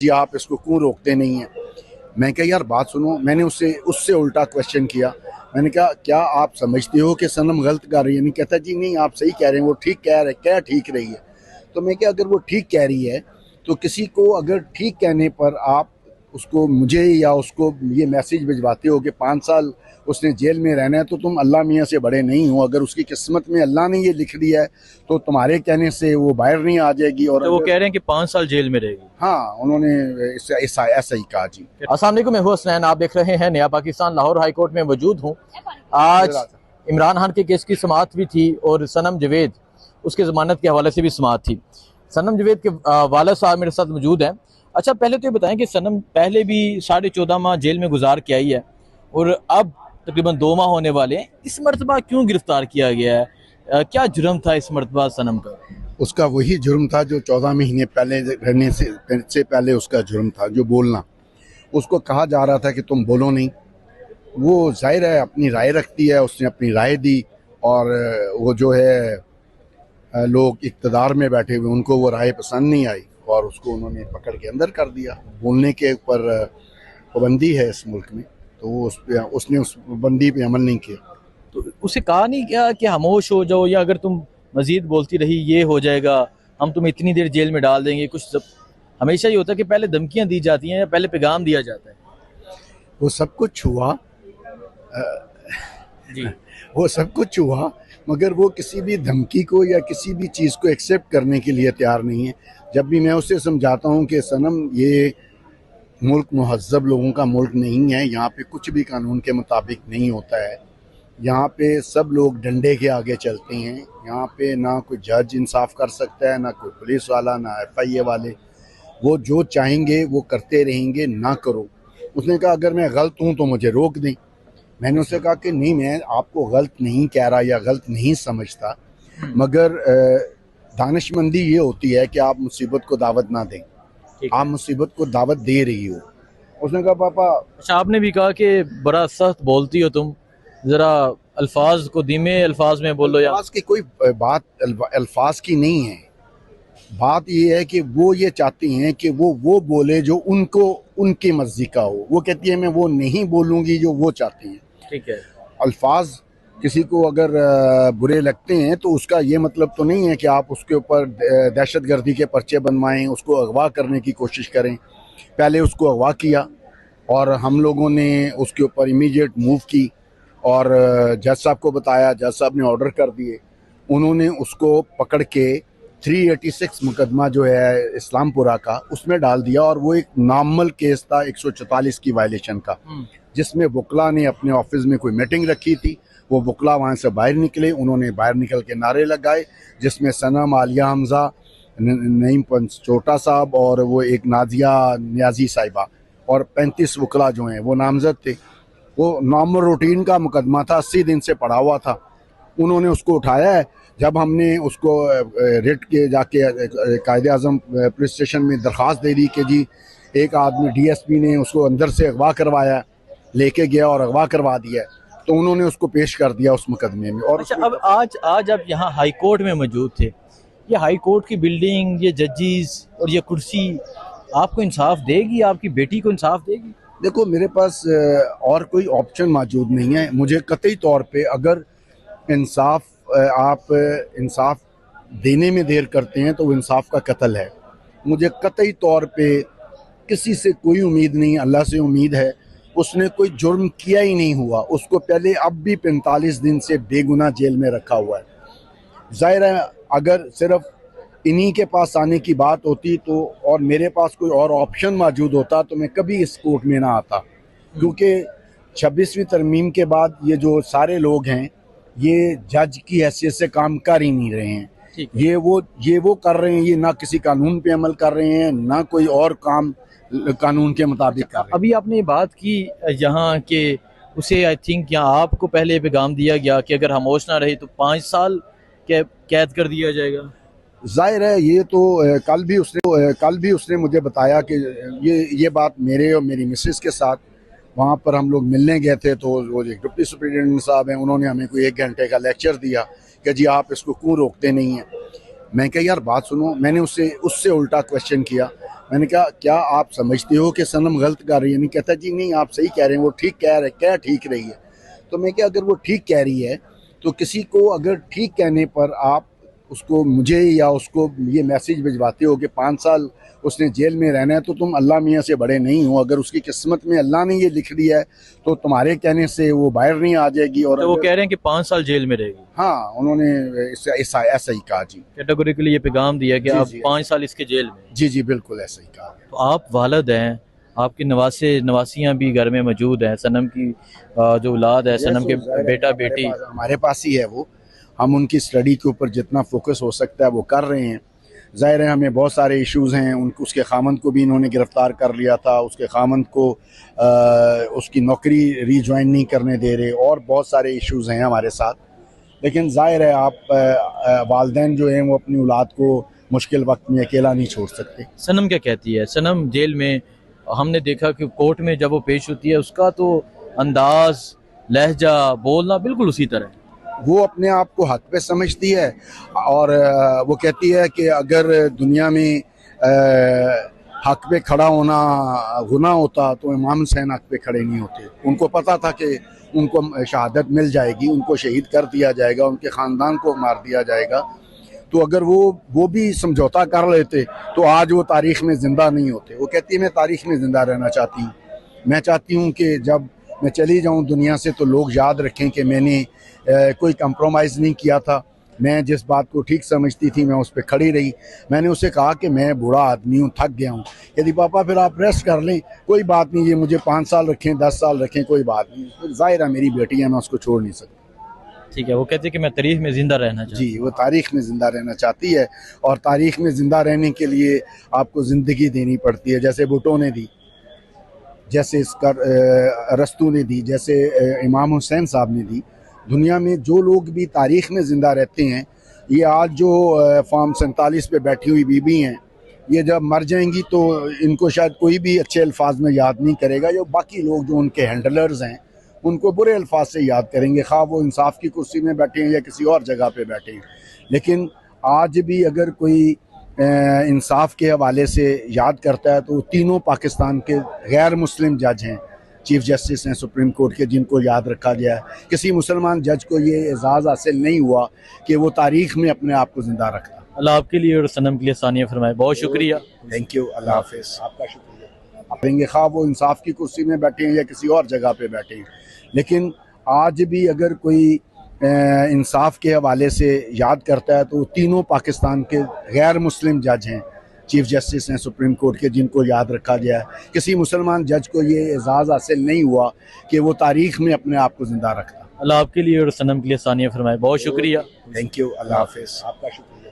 जी आप इसको क्यों रोकते नहीं हैं। मैं कहा यार बात सुनो, मैंने उससे उससे उल्टा क्वेश्चन किया। मैंने कहा क्या आप समझते हो कि सनम गलत कर रही है? नहीं, कहता जी नहीं आप सही कह रहे हैं, वो ठीक कह रहे, क्या ठीक रही है। तो मैं क्या, अगर वो ठीक कह रही है तो किसी को अगर ठीक कहने पर आप उसको, मुझे या उसको ये मैसेज भिजवाते हो कि 5 साल उसने जेल में रहना है, तो तुम अल्लाह मियाँ से बड़े नहीं हो। अगर उसकी किस्मत में अल्लाह ने ये लिख दिया है तो तुम्हारे कहने से वो बाहर नहीं आ जाएगी। और तो वो अगर, कह रहे हैं कि 5 साल जेल में रहेगी। हाँ उन्होंने ऐसा ही कहा जी। अस्सलाम वालेकुम, मैं हूं हसनैन, आप देख रहे हैं नया पाकिस्तान। लाहौर हाई कोर्ट में मौजूद हूं। आज इमरान खान के केस की समाअत भी थी और सनम जवेद उसके ज़मानत के हवाले से भी समाअत थी। सनम जवेद के वालिद साहब मेरे साथ मौजूद हैं। अच्छा, पहले तो ये बताएं कि सनम पहले भी 14.5 माह जेल में गुजार के आई है और अब तकरीबन 2 माह होने वाले हैं। इस मरतबा क्यों गिरफ्तार किया गया है? क्या जुर्म था इस मरतबा सनम का? उसका वही जुर्म था जो 14 महीने पहले रहने से पहले उसका जुर्म था, जो बोलना। उसको कहा जा रहा था कि तुम बोलो नहीं। वो जाहिर है अपनी राय रखती है, उसने अपनी राय दी और वो जो है लोग इक़्तिदार में बैठे हुए उनको वो राय पसंद नहीं आई और उसको उन्होंने पकड़ के अंदर कर दिया। बोलने के ऊपर पाबंदी है इस मुल्क में, तो वो उसने उस पाबंदी पे अमल नहीं किया। तो उसे कहा नहीं क्या कि खामोश हो जाओ, या अगर तुम मजीद बोलती रही ये हो जाएगा, हम तुम्हें इतनी देर जेल में डाल देंगे? हमेशा ये होता है कि पहले धमकियां दी जाती हैं या पहले पैगाम दिया जाता है। वो सब कुछ हुआ, जी। वो सब कुछ हुआ, मगर वो किसी भी धमकी को या किसी भी चीज़ को एक्सेप्ट करने के लिए तैयार नहीं है। जब भी मैं उसे समझाता हूँ कि सनम ये मुल्क महज़्ज़ब लोगों का मुल्क नहीं है, यहाँ पे कुछ भी कानून के मुताबिक नहीं होता है। यहाँ पे सब लोग डंडे के आगे चलते हैं। यहाँ पे ना कोई जज इंसाफ कर सकता है, ना कोई पुलिस वाला, ना FIA वाले। वो जो चाहेंगे वो करते रहेंगे, ना करो। उसने कहा अगर मैं गलत हूँ तो मुझे रोक दें। मैंने उससे कहा कि नहीं, मैं आपको गलत नहीं कह रहा या गलत नहीं समझता, मगर दानिशमंदी ये होती है कि आप मुसीबत को दावत ना दें। आप मुसीबत को दावत दे रही हो। उसने कहा पापा। अच्छा, आपने भी कहा कि बड़ा सख्त बोलती हो तुम, जरा अल्फाज को धीमे अल्फाज में बोलो। या अल्फाज की कोई बात अल्फाज की नहीं है। बात ये है कि वो ये चाहती हैं कि वो बोले जो उनको उनकी मर्जी का हो। वो कहती है मैं वो नहीं बोलूँगी जो वो चाहती हैं। ठीक है। अल्फाज किसी को अगर बुरे लगते हैं तो उसका ये मतलब तो नहीं है कि आप उसके ऊपर दहशतगर्दी के पर्चे बनवाएं, उसको अगवा करने की कोशिश करें। पहले उसको अगवा किया और हम लोगों ने उसके ऊपर इमीडिएट मूव की और जज साहब को बताया। जज साहब ने ऑर्डर कर दिए। उन्होंने उसको पकड़ के 386 मुकदमा जो है इस्लामपुरा का, उसमें डाल दिया। और वो एक नॉर्मल केस था 144 की वायलेशन का, जिसमें वकला ने अपने ऑफिस में कोई मीटिंग रखी थी। वो वकला वहाँ से बाहर निकले, उन्होंने बाहर निकल के नारे लगाए, जिसमें सनम, आलिया हमजा, नईम पंचोटा साहब और वो एक नाजिया न्याजी साहिबा और 35 वकला जो हैं वो नामजद थे। वो नॉर्मल रूटीन का मुकदमा था, 80 दिन से पड़ा हुआ था। उन्होंने उसको उठाया है। जब हमने उसको रेट के जाके कायदे आज़म पुलिस स्टेशन में दरख्वास्त दे दी कि जी एक आदमी DSP ने उसको अंदर से अगवा करवाया, लेके गया और अगवा करवा दिया, तो उन्होंने उसको पेश कर दिया उस मुकदमे में। और अच्छा, अब आज आप यहाँ हाई कोर्ट में मौजूद थे। ये हाई कोर्ट की बिल्डिंग, ये जजेस और ये कुर्सी आपको इंसाफ देगी? आपकी बेटी को इंसाफ देगी? देखो मेरे पास और कोई ऑप्शन मौजूद नहीं है। मुझे कतई तौर पे अगर इंसाफ आप इंसाफ देने में देर करते हैं तो वो इंसाफ का कत्ल है। मुझे कतई तौर पे किसी से कोई उम्मीद नहीं, अल्लाह से उम्मीद है। उसने कोई जुर्म किया ही नहीं हुआ। उसको पहले अब भी 45 दिन से बेगुनाह जेल में रखा हुआ है। जाहिर है अगर सिर्फ इन्हीं के पास आने की बात होती तो, और मेरे पास कोई और ऑप्शन मौजूद होता, तो मैं कभी इस कोर्ट में ना आता। क्योंकि 26वीं तरमीम के बाद ये जो सारे लोग हैं ये जज की हैसियत से काम कर ही नहीं रहे हैं। ये वो कर रहे हैं, ये ना किसी कानून पे अमल कर रहे हैं, ना कोई और काम कानून के मुताबिक कर रहे हैं। अभी आपने ये बात की यहाँ के, उसे आई थिंक यहाँ आपको पहले पैगाम दिया गया कि अगर खामोश ना रहे तो 5 साल कैद कर दिया जाएगा। जाहिर है ये तो कल भी उसने मुझे बताया कि ये बात मेरे और मेरी मिसेस के साथ वहाँ पर हम लोग मिलने गए थे। तो वो एक डिप्टी सुपरिटेंडेंट साहब हैं, उन्होंने हमें कोई 1 घंटे का लेक्चर दिया कि जी आप इसको क्यों रोकते नहीं हैं। मैं कहा यार बात सुनो, मैंने उससे उल्टा क्वेश्चन किया। मैंने कहा क्या आप समझते हो कि सनम गलत कर रही है? नहीं, कहता जी नहीं आप सही कह रहे हैं, वो ठीक कह रहे, क्या ठीक रही है? तो मैं क्या, अगर वो ठीक कह रही है तो किसी को अगर ठीक कहने पर आप उसको, मुझे या उसको ये मैसेज भिजवाते हो कि 5 साल उसने जेल में रहना है, तो तुम अल्लाह मियाँ से बड़े नहीं हो। अगर उसकी किस्मत में अल्लाह ने ये लिख दिया है तो तुम्हारे कहने से वो बाहर नहीं आ जाएगी। और तो वो कह रहे हैं कि 5 साल जेल में रहेगी। हाँ, उन्होंने ऐसा ही कहा जी। कैटेगोरिकली ये पैगाम दिया कि जी, आप जी। 5 साल इसके जेल में। जी जी बिल्कुल ऐसा ही कहा। तो आप वालिद हैं, आपके नवासे नवासियाँ भी घर में मौजूद हैं, सनम की जो औलाद है, सनम के बेटा बेटी। हमारे पास ही है वो। हम उनकी स्टडी के ऊपर जितना फोकस हो सकता है वो कर रहे हैं। ज़ाहिर है हमें बहुत सारे इश्यूज़ हैं। उसके खामंद को भी इन्होंने गिरफ़्तार कर लिया था, उसके खामंद को उसकी नौकरी रीजॉइन नहीं करने दे रहे, और बहुत सारे इश्यूज़ हैं हमारे साथ। लेकिन ज़ाहिर है आप वालिदैन जो हैं वो अपनी औलाद को मुश्किल वक्त में अकेला नहीं छोड़ सकते। सनम क्या कहती है? सनम जेल में हमने देखा कि कोर्ट में जब वो पेश होती है उसका तो अंदाज, लहजा, बोलना बिल्कुल उसी तरह है। वो अपने आप को हक पे समझती है, और वो कहती है कि अगर दुनिया में हक पे खड़ा होना गुनाह होता तो इमाम हुसैन हक पे खड़े नहीं होते। उनको पता था कि उनको शहादत मिल जाएगी, उनको शहीद कर दिया जाएगा, उनके ख़ानदान को मार दिया जाएगा। तो अगर वो भी समझौता कर लेते तो आज वो तारीख़ में ज़िंदा नहीं होते। वो कहती है मैं तारीख़ में ज़िंदा रहना चाहती हूँ। मैं चाहती हूँ कि जब मैं चली जाऊँ दुनिया से तो लोग याद रखें कि मैंने कोई कंप्रोमाइज़ नहीं किया था। मैं जिस बात को ठीक समझती थी मैं उस पर खड़ी रही। मैंने उससे कहा कि मैं बूढ़ा आदमी हूँ, थक गया हूँ। यदि पापा फिर आप रेस्ट कर लें, कोई बात नहीं, ये मुझे 5 साल रखें, 10 साल रखें, कोई बात नहीं। ज़ाहिर है मेरी बेटी है, मैं उसको छोड़ नहीं सकता। ठीक है, वो कहती है कि मैं तारीख में जिंदा रहना चाहती हूँ। जी, वो तारीख़ में ज़िंदा रहना चाहती है, और तारीख़ में ज़िंदा रहने के लिए आपको ज़िंदगी देनी पड़ती है। जैसे भुट्टो ने दी, जैसे इसका अरस्तू ने दी, जैसे इमाम हुसैन साहब ने दी। दुनिया में जो लोग भी तारीख़ में ज़िंदा रहते हैं, ये आज जो फॉर्म 47 पे बैठी हुई बीबी हैं, ये जब मर जाएंगी तो इनको शायद कोई भी अच्छे अल्फाज में याद नहीं करेगा। जो बाकी लोग जो उनके हैंडलर्स हैं उनको बुरे अल्फाज से याद करेंगे, खा वो इंसाफ की कुर्सी में बैठे हैं या किसी और जगह पे बैठे हैं। लेकिन आज भी अगर कोई इंसाफ के हवाले से याद करता है तो तीनों पाकिस्तान के गैर मुस्लिम जज हैं, चीफ जस्टिस हैं सुप्रीम कोर्ट के, जिनको याद रखा गया है। किसी मुसलमान जज को ये एजाज़ हासिल नहीं हुआ कि वो तारीख़ में अपने आप को ज़िंदा रखता। अल्लाह आपके लिए और सनम के लिए सानिया फरमाए। बहुत शुक्रिया। थैंक यू, अल्लाह हाफिज़। आपका शुक्रिया। आप देंगे खा वो इंसाफ की कुर्सी में बैठे हैं या किसी और जगह पे बैठे हैं। लेकिन आज भी अगर कोई इंसाफ के हवाले से याद करता है तो तीनों पाकिस्तान के गैर मुस्लिम जज हैं, चीफ जस्टिस हैं सुप्रीम कोर्ट के, जिनको याद रखा गया है। किसी मुसलमान जज को ये एजाज़ हासिल नहीं हुआ कि वो तारीख़ में अपने आप को ज़िंदा रखता। अल्लाह आपके लिए और सनम के लिए सानिया फरमाए। बहुत शुक्रिया। थैंक यू, अल्लाह हाफिज़। आपका शुक्रिया।